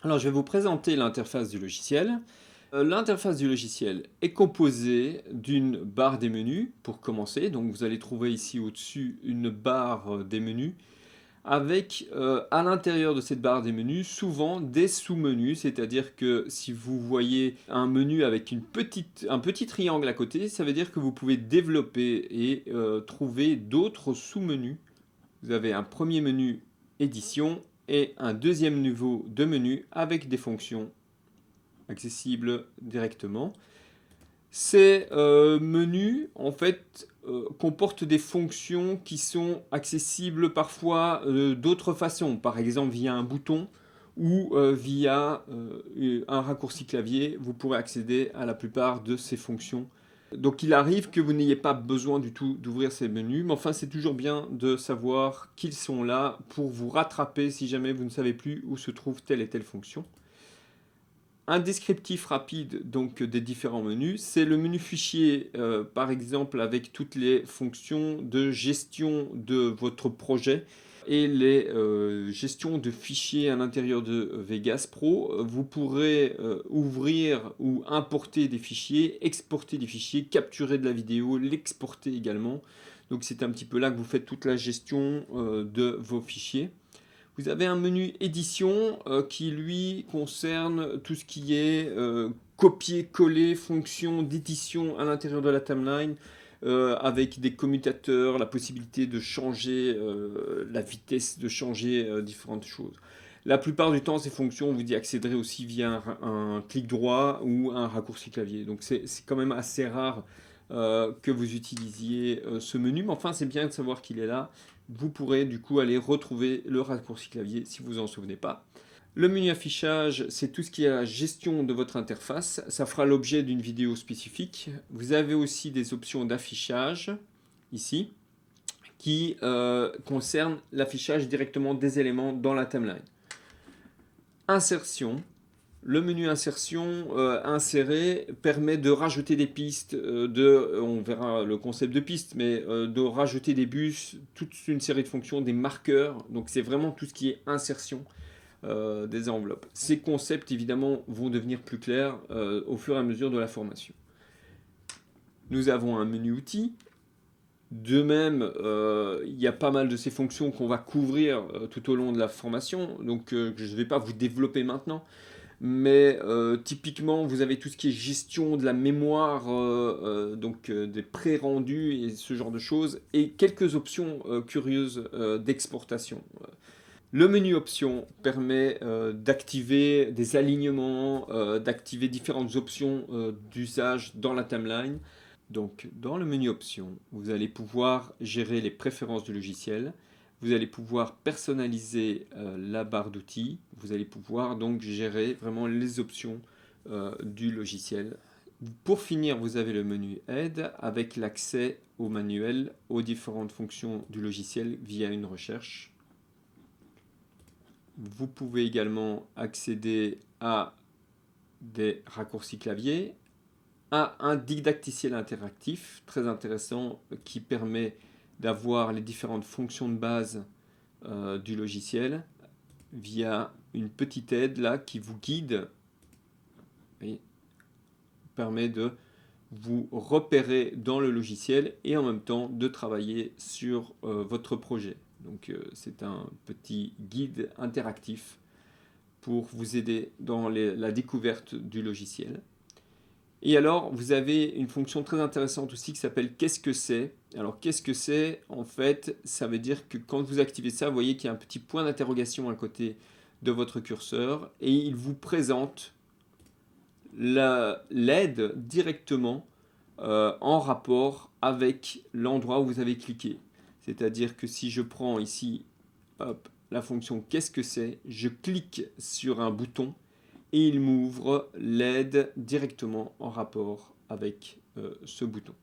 Alors, je vais vous présenter l'interface du logiciel. L'interface du logiciel est composée d'une barre des menus pour commencer. Donc, vous allez trouver ici au-dessus une barre des menus avec à l'intérieur de cette barre des menus souvent des sous-menus. C'est-à-dire que si vous voyez un menu avec un petit triangle à côté, ça veut dire que vous pouvez développer et trouver d'autres sous-menus. Vous avez un premier menu édition et un deuxième niveau de menu avec des fonctions accessibles directement. Ces menus, en fait, comportent des fonctions qui sont accessibles parfois d'autres façons, par exemple via un bouton ou via un raccourci clavier, vous pourrez accéder à la plupart de ces fonctions. Donc il arrive que vous n'ayez pas besoin du tout d'ouvrir ces menus, mais enfin c'est toujours bien de savoir qu'ils sont là pour vous rattraper si jamais vous ne savez plus où se trouve telle et telle fonction. Un descriptif rapide donc des différents menus, c'est le menu fichier par exemple avec toutes les fonctions de gestion de votre projet et les gestions de fichiers à l'intérieur de Vegas Pro. Vous pourrez ouvrir ou importer des fichiers, exporter des fichiers, capturer de la vidéo, l'exporter également. Donc c'est un petit peu là que vous faites toute la gestion de vos fichiers. Vous avez un menu édition qui lui concerne tout ce qui est copier-coller, fonction d'édition à l'intérieur de la timeline avec des commutateurs, la possibilité de changer la vitesse, de changer différentes choses. La plupart du temps, ces fonctions, vous y accéderez aussi via un clic droit ou un raccourci clavier. Donc c'est quand même assez rare que vous utilisiez ce menu, mais enfin c'est bien de savoir qu'il est là. Vous pourrez du coup aller retrouver le raccourci clavier si vous en souvenez pas. Le menu affichage, c'est tout ce qui est la gestion de votre interface. Ça fera l'objet d'une vidéo spécifique. Vous avez aussi des options d'affichage ici qui concernent l'affichage directement des éléments dans la timeline. Insertion. Le menu insertion insérer permet de rajouter des pistes, on verra le concept de piste, mais de rajouter des bus, toute une série de fonctions, des marqueurs. Donc c'est vraiment tout ce qui est insertion des enveloppes. Ces concepts évidemment vont devenir plus clairs au fur et à mesure de la formation. Nous avons un menu outils. De même, il y a pas mal de ces fonctions qu'on va couvrir tout au long de la formation, donc je ne vais pas vous développer maintenant. Mais typiquement, vous avez tout ce qui est gestion de la mémoire, donc des pré-rendus et ce genre de choses, et quelques options curieuses d'exportation. Le menu options permet d'activer des alignements, d'activer différentes options d'usage dans la timeline. Donc dans le menu options, vous allez pouvoir gérer les préférences du logiciel. Vous allez pouvoir personnaliser la barre d'outils. Vous allez pouvoir donc gérer vraiment les options du logiciel. Pour finir, vous avez le menu aide avec l'accès au manuel, aux différentes fonctions du logiciel via une recherche. Vous pouvez également accéder à des raccourcis clavier, à un didacticiel interactif très intéressant qui permet d'avoir les différentes fonctions de base du logiciel via une petite aide là qui vous guide et permet de vous repérer dans le logiciel et en même temps de travailler sur votre projet. Donc c'est un petit guide interactif pour vous aider dans la découverte du logiciel. Et alors, vous avez une fonction très intéressante aussi qui s'appelle qu'est-ce que c'est. Alors, qu'est-ce que c'est? En fait, ça veut dire que quand vous activez ça, vous voyez qu'il y a un petit point d'interrogation à côté de votre curseur et il vous présente l'aide directement en rapport avec l'endroit où vous avez cliqué. C'est-à-dire que si je prends ici, hop, la fonction qu'est-ce que c'est, je clique sur un bouton et il m'ouvre l'aide directement en rapport avec ce bouton.